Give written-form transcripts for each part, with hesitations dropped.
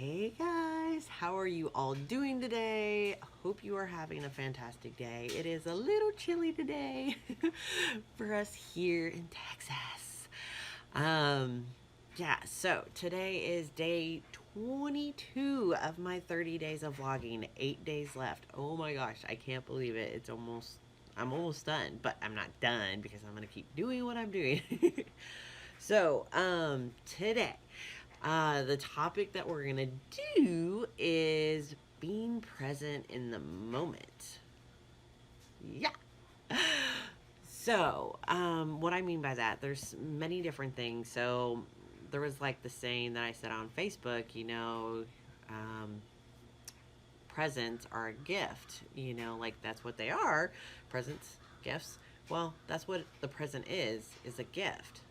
Hey guys, how are you all doing today? Hope you are having a fantastic day. It is a little chilly today for us here in Texas. Um, so today is day 22 of my 30 days of vlogging. 8 days left. Oh my gosh, I can't believe it. I'm almost done, but I'm not done because I'm going to keep doing what I'm doing. Today, the topic that we're gonna do is being present in the moment. Yeah. What I mean by that, there's many different things. So, there was like the saying that I said on Facebook, um, presents are a gift. Like that's what they are. Presents, gifts. Well, that's what the present is a gift.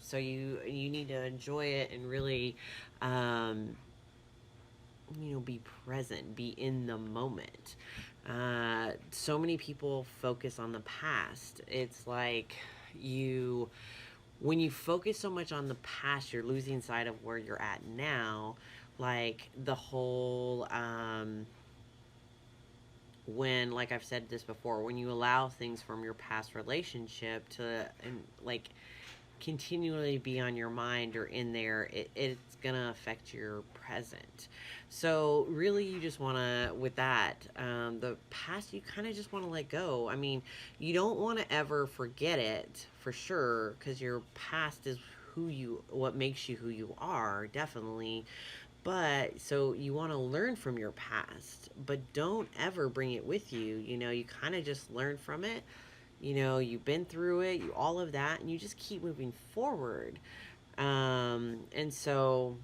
So you need to enjoy it and really, um, be present, be in the moment. So many people focus on the past. It's like you, when you focus so much on the past, you're losing sight of where you're at now. Like the whole, when, like I've said this before, when you allow things from your past relationship to, and like, continually be on your mind or in there, it's gonna affect your present. So really, you just want to, with that, the past, you kind of just want to let go. I mean, you don't want to ever forget it for sure, because your past is what makes you who you are, definitely. But so you want to learn from your past, but don't ever bring it with you. You kind of just learn from it. You've been through it, all of that, and you just keep moving forward. And so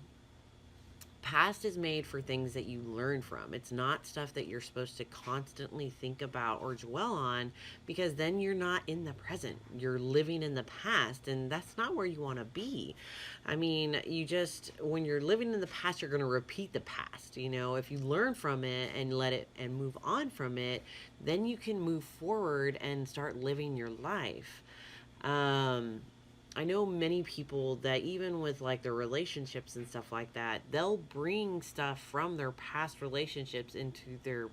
past is made for things that you learn from. It's not stuff that you're supposed to constantly think about or dwell on, because then you're not in the present. You're living in the past, and that's not where you want to be. I mean, when you're living in the past, you're going to repeat the past. If you learn from it and let it and move on from it, then you can move forward and start living your life. Um, I know many people that, even with like their relationships and stuff like that, they'll bring stuff from their past relationships into their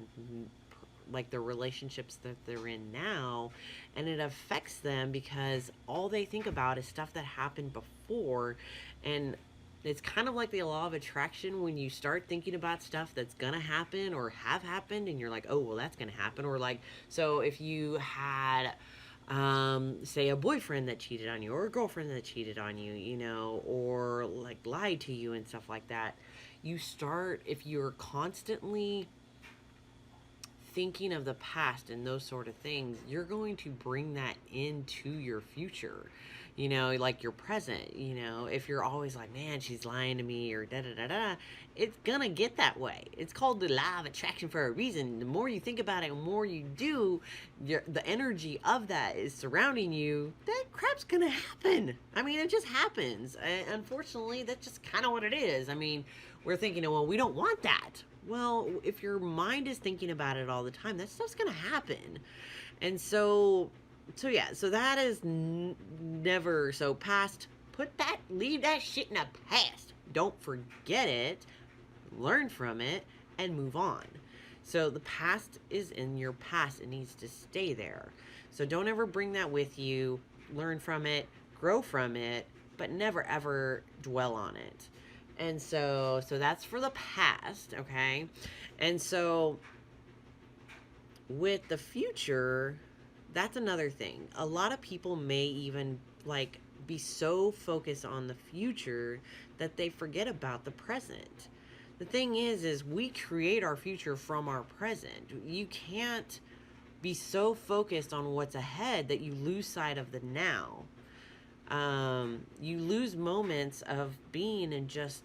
relationships that they're in now, and it affects them because all they think about is stuff that happened before. And it's kind of like the law of attraction. When you start thinking about stuff that's gonna happen or have happened, and you're like, oh well, that's gonna happen. Or like, so if you had, say, a boyfriend that cheated on you, or a girlfriend that cheated on you, or like lied to you and stuff like that, if you're constantly thinking of the past and those sort of things, you're going to bring that into your future, like your present. If you're always like, man, she's lying to me, or da da da da, it's gonna get that way. It's called the law of attraction for a reason. The more you think about it, the more you do, the energy of that is surrounding you. That crap's gonna happen. I mean, it just happens. Unfortunately, that's just kind of what it is. I mean, we're thinking, well, we don't want that. Well, if your mind is thinking about it all the time, that stuff's gonna happen. And so that is never. So past, leave that shit in the past. Don't forget it, learn from it, and move on. So the past is in your past, it needs to stay there. So don't ever bring that with you. Learn from it, grow from it, but never ever dwell on it. And so that's for the past, okay? And so with the future, that's another thing. A lot of people may even like be so focused on the future that they forget about the present. The thing is we create our future from our present. You can't be so focused on what's ahead that you lose sight of the now. You lose moments of being, and just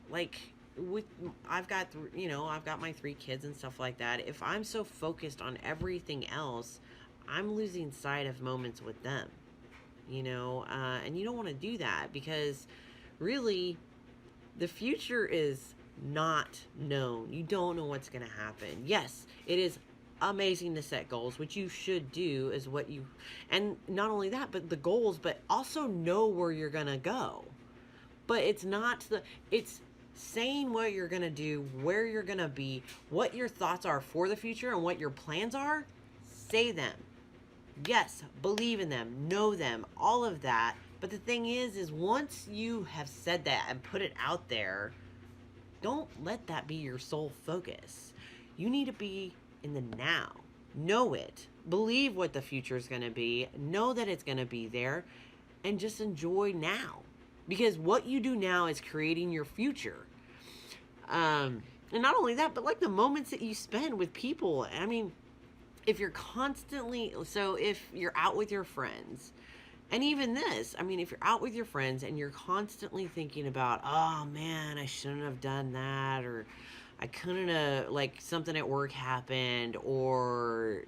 like, with I've got I've got my 3 kids and stuff like that. If I'm so focused on everything else, I'm losing sight of moments with them. And you don't want to do that, because really the future is not known. You don't know what's going to happen. Yes, it is amazing to set goals, which you should do, is what you, and not only that, but the goals, but also know where you're going to go. But it's saying what you're going to do, where you're going to be, what your thoughts are for the future, and what your plans are. Say them. Yes, believe in them, know them, all of that. But the thing is once you have said that and put it out there, don't let that be your sole focus. You need to be in the now. Know it. Believe what the future is going to be. Know that it's going to be there. And just enjoy now. Because what you do now is creating your future. And not only that, but like the moments that you spend with people. I mean, if you're constantly, so if you're out with your friends, and even this, I mean, if you're out with your friends and you're constantly thinking about, oh man, I shouldn't have done that, or I couldn't have, like something at work happened, or,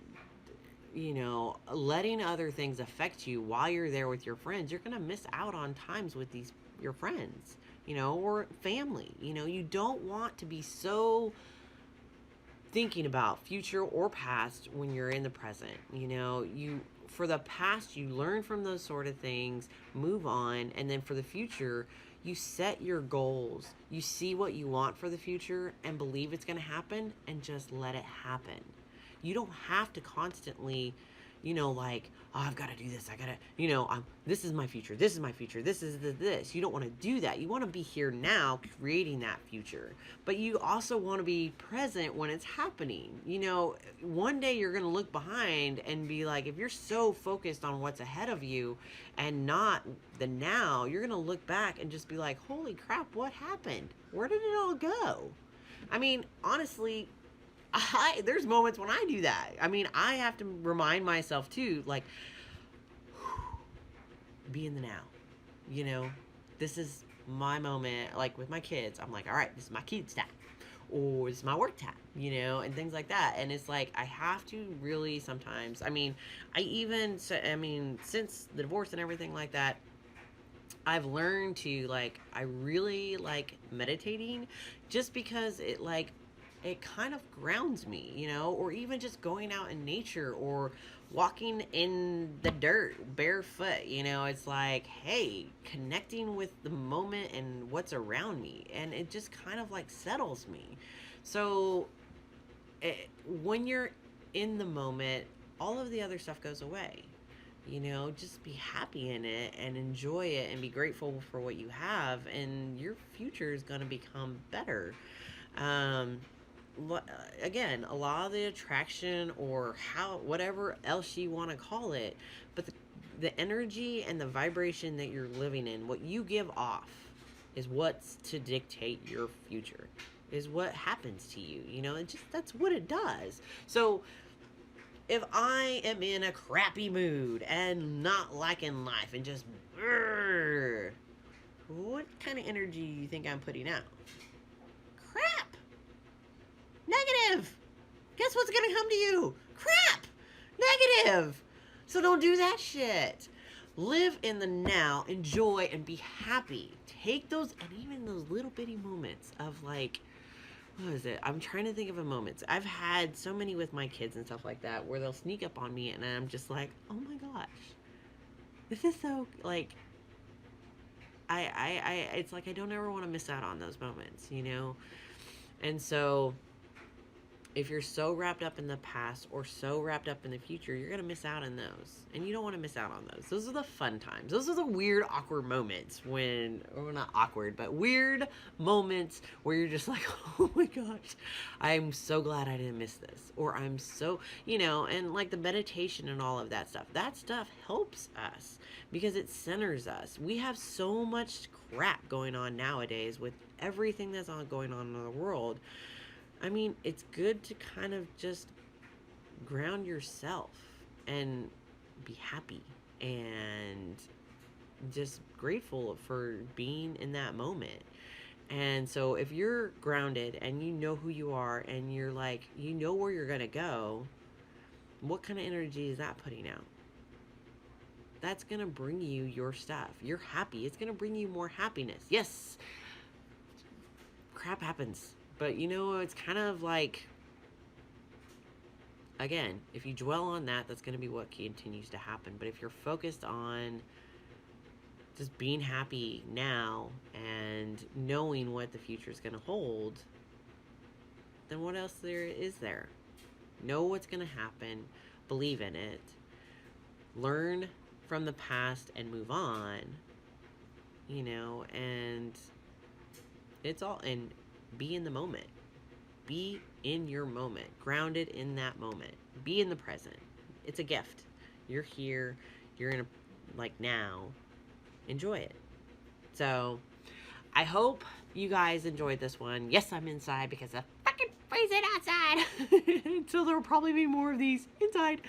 you know, letting other things affect you while you're there with your friends, you're going to miss out on times with your friends, you know, or family. You know, you don't want to be so thinking about future or past when you're in the present. You know, for the past, you learn from those sort of things, move on, and then for the future, you set your goals. You see what you want for the future and believe it's going to happen, and just let it happen. You don't have to constantly, you know, like, oh, I've got to do this. I got to, you know, this is my future. This is my future. This is this. You don't want to do that. You want to be here now creating that future. But you also want to be present when it's happening. You know, one day you're going to look behind and be like, if you're so focused on what's ahead of you and not the now, you're going to look back and just be like, holy crap, what happened? Where did it all go? I mean, honestly, there's moments when I do that. I mean, I have to remind myself too, like, be in the now. You know, this is my moment. Like with my kids, I'm like, all right, this is my kids' time, or this is my work time, you know, and things like that. And it's like I have to really sometimes. I mean, since the divorce and everything like that, I've learned to, like, I really like meditating, just because it kind of grounds me, you know, or even just going out in nature or walking in the dirt barefoot, you know, it's like, hey, connecting with the moment and what's around me. And it just kind of like settles me. So when you're in the moment, all of the other stuff goes away. You know, just be happy in it and enjoy it and be grateful for what you have, and your future is going to become better. Um, Again, a lot of the attraction, or how, whatever else you want to call it, but the energy and the vibration that you're living in, what you give off, is what's to dictate your future, is what happens to you. You know, that's what it does. So if I am in a crappy mood and not liking life and just what kind of energy do you think I'm putting out? Crap. Negative. Guess what's gonna come to you? Crap. Negative. So don't do that shit. Live in the now, enjoy, and be happy. Take those, and even those little bitty moments of, like, what is it? I'm trying to think of a moment. I've had so many with my kids and stuff like that, where they'll sneak up on me and I'm just like, oh my gosh, this is so, like, it's like I don't ever want to miss out on those moments, you know? And so if you're so wrapped up in the past or so wrapped up in the future, you're going to miss out on those. And you don't want to miss out on those. Those are the fun times. Those are the weird, awkward moments when, or not awkward, but weird moments where you're just like, oh my gosh, I'm so glad I didn't miss this. Or I'm so, you know, and like the meditation and all of that stuff. That stuff helps us because it centers us. We have so much crap going on nowadays with everything that's going on in the world. I mean, it's good to kind of just ground yourself and be happy and just grateful for being in that moment. And so if you're grounded and you know who you are and you're like, you know where you're going to go, what kind of energy is that putting out? That's going to bring you your stuff. You're happy. It's going to bring you more happiness. Yes, crap happens. But, you know, it's kind of like, again, if you dwell on that, that's going to be what continues to happen. But if you're focused on just being happy now and knowing what the future is going to hold, then what else there is there? Know what's going to happen, believe in it, learn from the past and move on, and it's all, and be in the moment. Be in your moment, grounded in that moment. Be in the present. It's a gift. You're here, you're in a, like, now. Enjoy it. So, I hope you guys enjoyed this one. Yes, I'm inside because it's fucking freezing outside. So there will probably be more of these inside.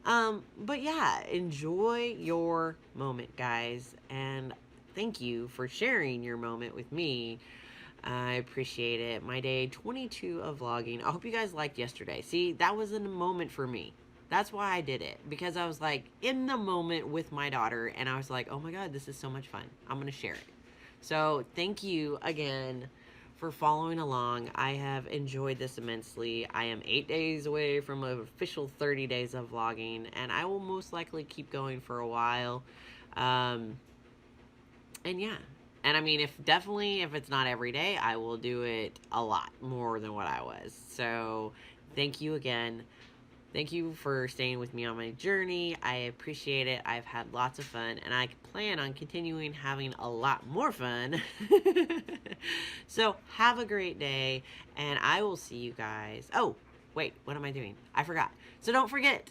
But yeah, enjoy your moment, guys. And thank you for sharing your moment with me. I appreciate it. My day 22 of vlogging. I hope you guys liked yesterday. See, that was a moment for me. That's why I did it. Because I was like in the moment with my daughter. And I was like, oh my God, this is so much fun. I'm going to share it. So thank you again for following along. I have enjoyed this immensely. I am 8 days away from an official 30 days of vlogging. And I will most likely keep going for a while. And yeah. And I mean, if it's not every day, I will do it a lot more than what I was. So thank you again. Thank you for staying with me on my journey. I appreciate it. I've had lots of fun, and I plan on continuing having a lot more fun. So have a great day, and I will see you guys. Oh, wait, what am I doing? I forgot. So don't forget,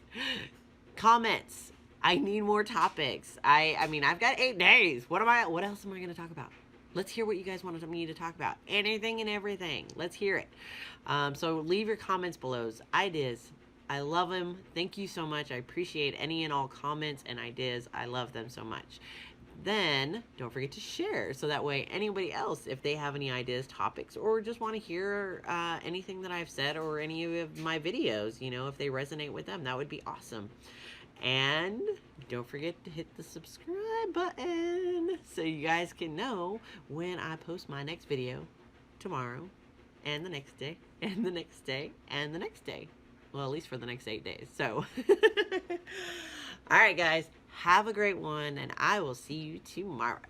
comments. I need more topics. I mean, I've got 8 days. What else am I going to talk about? Let's hear what you guys wanted me to talk about. Anything and everything. Let's hear it. So leave your comments below. Ideas. I love them. Thank you so much. I appreciate any and all comments and ideas. I love them so much. Then don't forget to share, so that way anybody else, if they have any ideas, topics, or just want to hear anything that I've said or any of my videos, if they resonate with them, that would be awesome. And don't forget to hit the subscribe button so you guys can know when I post my next video tomorrow, and the next day, and the next day, and the next day. Well, at least for the next 8 days. So, all right, guys, have a great one, and I will see you tomorrow.